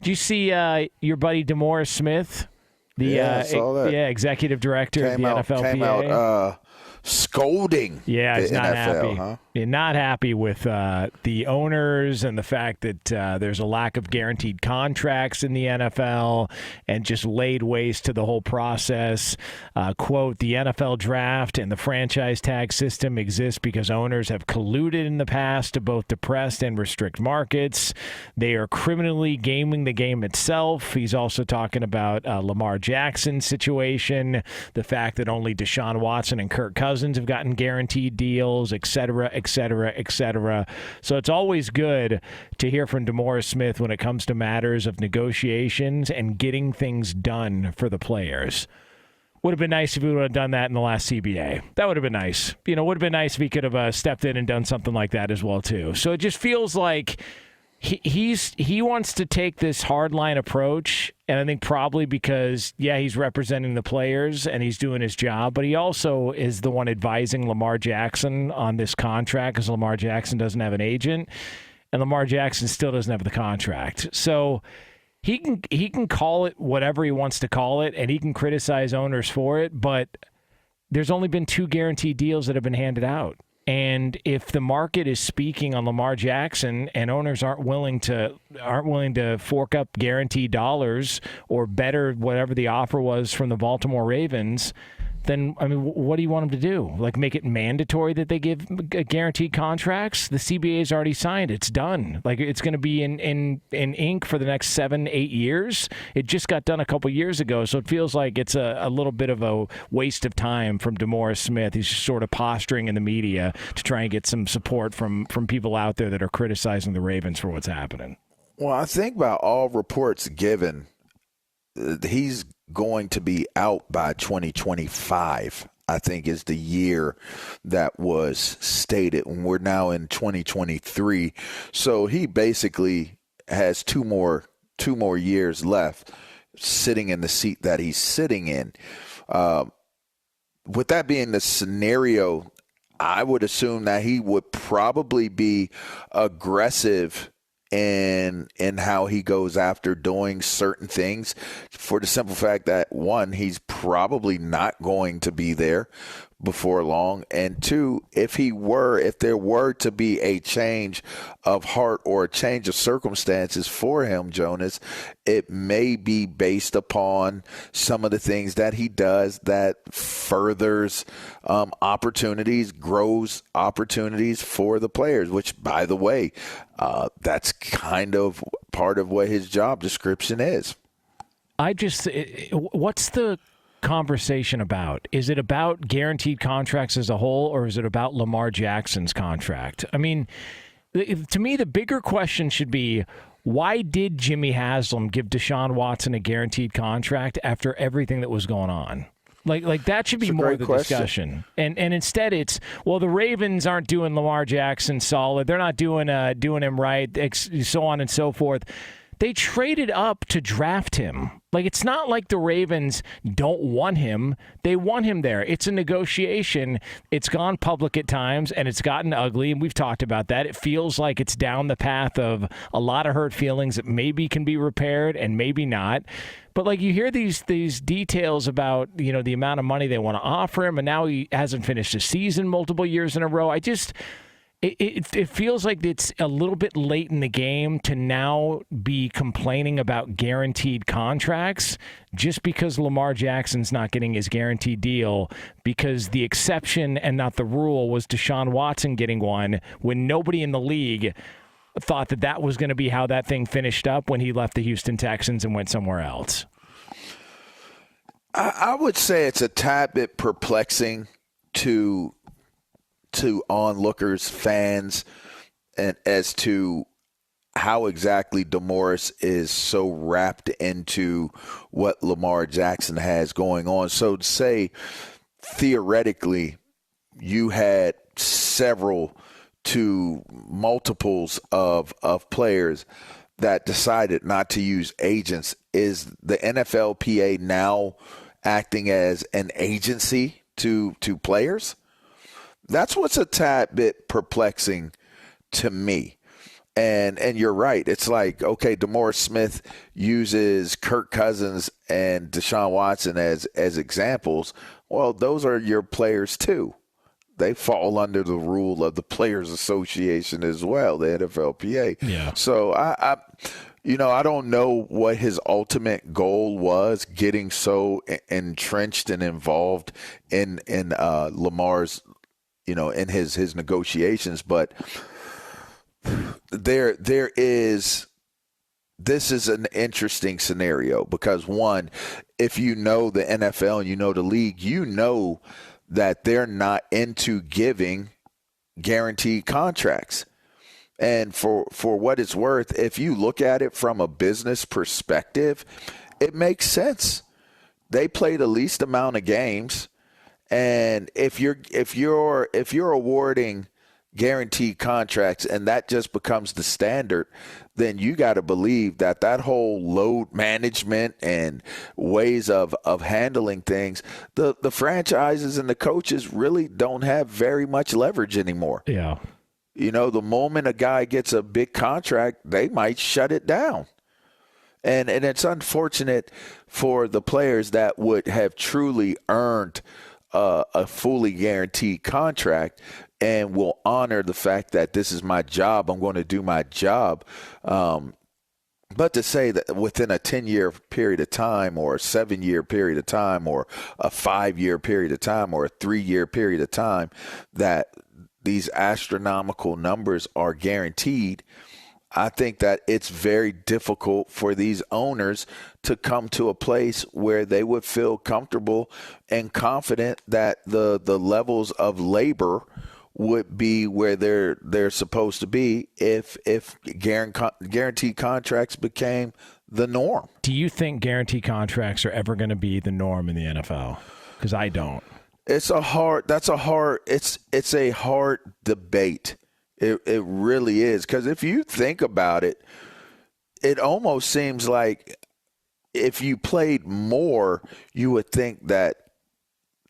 Did you see your buddy DeMaurice Smith, the I saw that. executive director of the NFLPA? Came out scolding he's the not NFL, happy. huh? Not happy with the owners and the fact that there's a lack of guaranteed contracts in the NFL and just laid waste to the whole process. Quote, the NFL draft and the franchise tag system exist because owners have colluded in the past to both depress and restrict markets. They are criminally gaming the game itself. He's also talking about Lamar Jackson's situation, the fact that only Deshaun Watson and Kirk Cousins have gotten guaranteed deals, et cetera, et cetera, et cetera. So it's always good to hear from DeMaurice Smith when it comes to matters of negotiations and getting things done for the players. Would have been nice if he would have done that in the last CBA. That would have been nice. Would have been nice if he could have stepped in and done something like that as well, too. So it just feels like he wants to take this hardline approach, and I think probably because, he's representing the players and he's doing his job, but he also is the one advising Lamar Jackson on this contract because Lamar Jackson doesn't have an agent, and Lamar Jackson still doesn't have the contract. So he can call it whatever he wants to call it, and he can criticize owners for it, but there's only been 2 guaranteed deals that have been handed out. And if the market is speaking on Lamar Jackson and owners aren't willing to fork up guaranteed dollars or better whatever the offer was from the Baltimore Ravens, then, what do you want them to do? Like, make it mandatory that they give guaranteed contracts? The CBA's already signed. It's done. Like, it's going to be in ink for the next 7-8 years. It just got done a couple years ago, so it feels like it's a little bit of a waste of time from DeMaurice Smith. He's just sort of posturing in the media to try and get some support from people out there that are criticizing the Ravens for what's happening. Well, I think by all reports given, he's going to be out by 2025, I think, is the year that was stated. And we're now in 2023. So he basically has two more years left sitting in the seat that he's sitting in. With that being the scenario, I would assume that he would probably be aggressive in how he goes after doing certain things, for the simple fact that, one, he's probably not going to be there before long, and two, if there were to be a change of heart or a change of circumstances for him, Jonas, it may be based upon some of the things that he does that furthers opportunities, grows opportunities for the players, which, by the way, that's kind of part of what his job description is. What's the conversation about? Is it about guaranteed contracts as a whole, or is it about Lamar Jackson's contract? To me, the bigger question should be, why did Jimmy Haslam give Deshaun Watson a guaranteed contract after everything that was going on? Like that should be more of the discussion. And instead it's, well, the Ravens aren't doing Lamar Jackson solid. They're not doing him right, so on and so forth. They traded up to draft him. Like, it's not like the Ravens don't want him. They want him there. It's a negotiation. It's gone public at times, and it's gotten ugly, and we've talked about that. It feels like it's down the path of a lot of hurt feelings that maybe can be repaired and maybe not. But, like, you hear these details about, the amount of money they want to offer him, and now he hasn't finished a season multiple years in a row. It feels like it's a little bit late in the game to now be complaining about guaranteed contracts just because Lamar Jackson's not getting his guaranteed deal, because the exception and not the rule was Deshaun Watson getting one when nobody in the league thought that was going to be how that thing finished up when he left the Houston Texans and went somewhere else. I would say it's a tad bit perplexing to onlookers, fans, and as to how exactly DeMaurice is so wrapped into what Lamar Jackson has going on. So to say, theoretically, you had several to multiples of players that decided not to use agents. Is the NFLPA now acting as an agency to players? That's what's a tad bit perplexing to me. And you're right. It's like, okay, DeMaurice Smith uses Kirk Cousins and Deshaun Watson as examples. Well, those are your players too. They fall under the rule of the Players Association as well, the NFLPA. Yeah. So I don't know what his ultimate goal was, getting so entrenched and involved in Lamar's, in his negotiations, but this is an interesting scenario because, one, if you know the NFL and you know the league, you know that they're not into giving guaranteed contracts. And for what it's worth, if you look at it from a business perspective, it makes sense. They play the least amount of games, and if you're awarding guaranteed contracts and that just becomes the standard, then you got to believe that whole load management and ways of handling things, the franchises and the coaches really don't have very much leverage anymore. Yeah. The moment a guy gets a big contract, they might shut it down. And it's unfortunate for the players that would have truly earned a fully guaranteed contract and will honor the fact that this is my job, I'm going to do my job. But to say that within a 10-year period of time or a 7-year period of time or a 5-year period of time or a 3-year period of time that these astronomical numbers are guaranteed, I think that it's very difficult for these owners to come to a place where they would feel comfortable and confident that the levels of labor would be where they're supposed to be if guaranteed contracts became the norm. Do you think guaranteed contracts are ever going to be the norm in the NFL? Because I don't. It's a hard debate. It really is, because if you think about it, it almost seems like if you played more, you would think that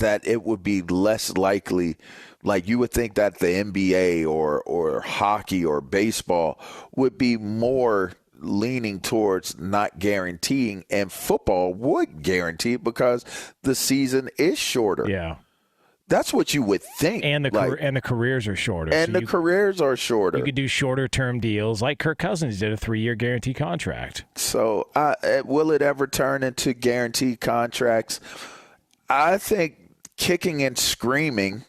it would be less likely. Like you would think that the NBA or hockey or baseball would be more leaning towards not guaranteeing, and football would guarantee it because the season is shorter. Yeah. That's what you would think. And the careers are shorter. And so careers are shorter. You could do shorter term deals like Kirk Cousins did, a 3-year guarantee contract. So will it ever turn into guaranteed contracts? I think kicking and screaming,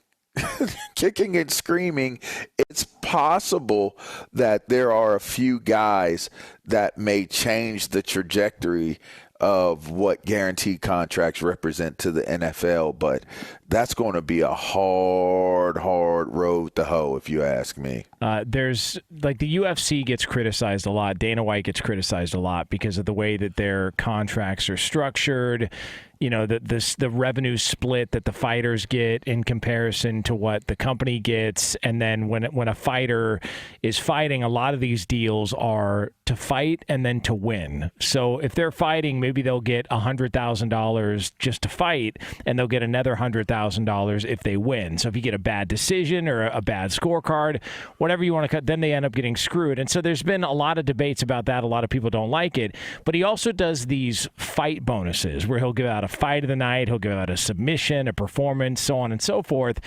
it's possible that there are a few guys that may change the trajectory of what guaranteed contracts represent to the NFL, but that's going to be a hard road to hoe, if you ask me. There's like the UFC gets criticized a lot. Dana White gets criticized a lot because of the way that their contracts are structured. The revenue split that the fighters get in comparison to what the company gets. And then when a fighter is fighting, a lot of these deals are to fight and then to win. So if they're fighting, maybe they'll get $100,000 just to fight, and they'll get another $100,000 if they win. So if you get a bad decision or a bad scorecard, whatever you want to cut, then they end up getting screwed. And so there's been a lot of debates about that. A lot of people don't like it. But he also does these fight bonuses where he'll give out a fight of the night, he'll give out a submission, a performance, so on and so forth.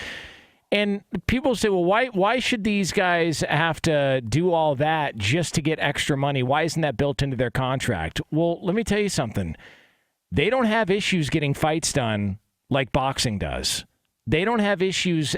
And people say, well, why should these guys have to do all that just to get extra money? Why isn't that built into their contract? Well, let me tell you something. They don't have issues getting fights done like boxing does. They don't have issues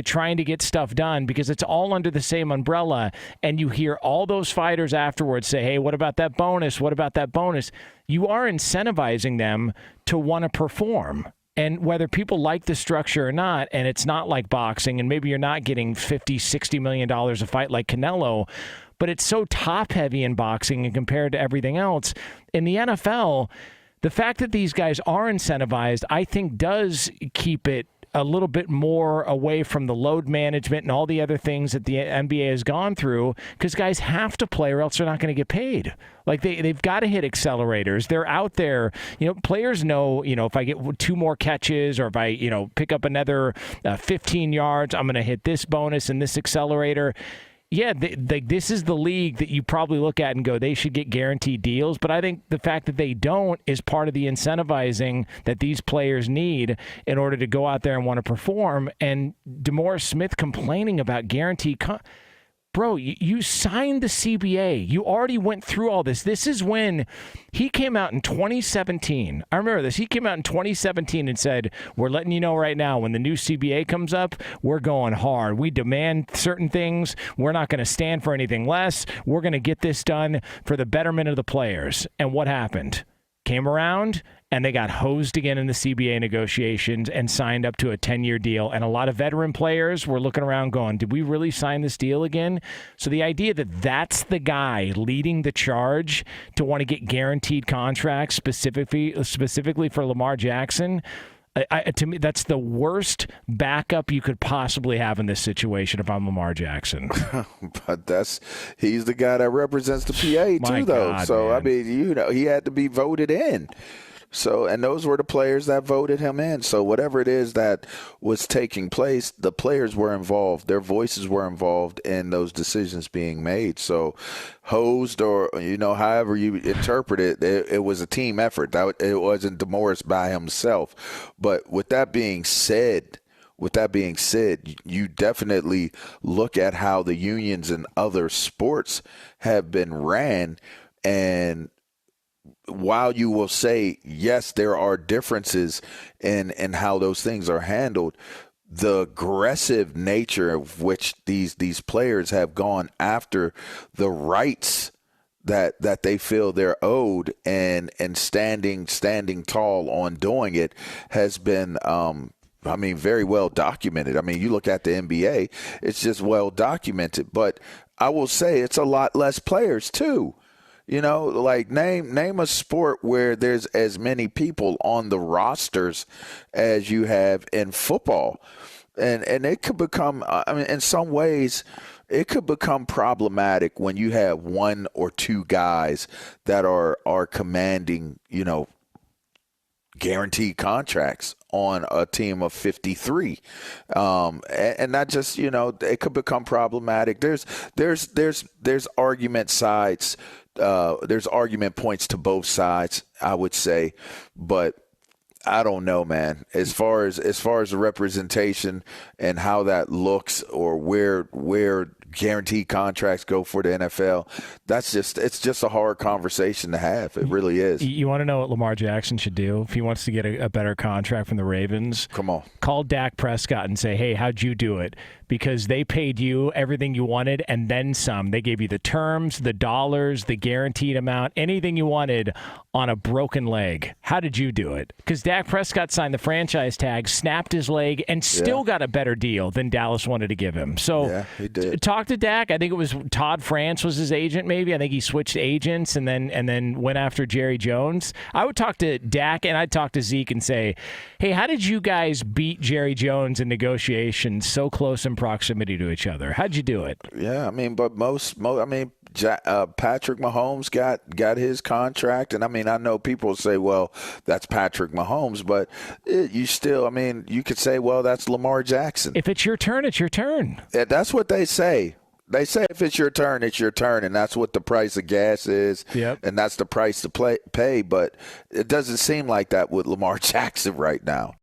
trying to get stuff done because it's all under the same umbrella. And you hear all those fighters afterwards say, hey, what about that bonus? What about that bonus? You are incentivizing them to want to perform. And whether people like the structure or not, and it's not like boxing, and maybe you're not getting $50, $60 million a fight like Canelo, but it's so top-heavy in boxing and compared to everything else. In the NFL, the fact that these guys are incentivized, I think, does keep it a little bit more away from the load management and all the other things that the NBA has gone through, because guys have to play or else they're not going to get paid. Like they've got to hit accelerators. They're out there. Players know, if I get 2 more catches or if I, pick up another 15 yards, I'm going to hit this bonus and this accelerator. yeah, this is the league that you probably look at and go, they should get guaranteed deals. But I think the fact that they don't is part of the incentivizing that these players need in order to go out there and want to perform. And DeMaurice Smith complaining about guaranteed Bro, you signed the CBA. You already went through all this. This is when he came out in 2017. I remember this. He came out in 2017 and said, we're letting you know right now, when the new CBA comes up, we're going hard. We demand certain things. We're not going to stand for anything less. We're going to get this done for the betterment of the players. And what happened? Came around, and they got hosed again in the CBA negotiations and signed up to a 10-year deal. And a lot of veteran players were looking around going, did we really sign this deal again? So the idea that that's the guy leading the charge to want to get guaranteed contracts specifically for Lamar Jackson, to me, that's the worst backup you could possibly have in this situation if I'm Lamar Jackson. But he's the guy that represents the PA too, though. God, so, man. I mean, he had to be voted in. So, and those were the players that voted him in. So whatever it is that was taking place, the players were involved. Their voices were involved in those decisions being made. So hosed or, however you interpret it, it was a team effort. It wasn't DeMaurice by himself. But with that being said, you definitely look at how the unions in other sports have been ran, and while you will say, yes, there are differences in how those things are handled, the aggressive nature of which these players have gone after the rights that they feel they're owed and standing tall on doing it has been very well documented. I mean, you look at the NBA, it's just well documented. But I will say it's a lot less players too. Like name a sport where there's as many people on the rosters as you have in football. And it could become, in some ways, it could become problematic when you have one or two guys that are commanding, guaranteed contracts on a team of 53. And not just, it could become problematic. There's argument sides. There's argument points to both sides, I would say, but I don't know, man. As far as the representation and how that looks, or where guaranteed contracts go for the NFL, it's just a hard conversation to have. It really is. You want to know what Lamar Jackson should do if he wants to get a better contract from the Ravens? Come on. Call Dak Prescott and say, hey, how'd you do it? Because they paid you everything you wanted and then some. They gave you the terms, the dollars, the guaranteed amount, anything you wanted on a broken leg. How did you do it? Because Dak Prescott signed the franchise tag, snapped his leg, and still got a better deal than Dallas wanted to give him. So he did. Talk to Dak. I think it was Todd France was his agent, maybe. I think he switched agents and then went after Jerry Jones. I would talk to Dak and I'd talk to Zeke and say, hey, how did you guys beat Jerry Jones in negotiations so close in proximity to each other? How'd you do it? Yeah, but Patrick Mahomes got his contract, and I know people say, well, that's Patrick Mahomes, but you still, you could say, well, that's Lamar Jackson. If it's your turn, it's your turn. Yeah, that's what they say. They say if it's your turn, it's your turn, and that's what the price of gas is, and that's the price to pay. But it doesn't seem like that with Lamar Jackson right now.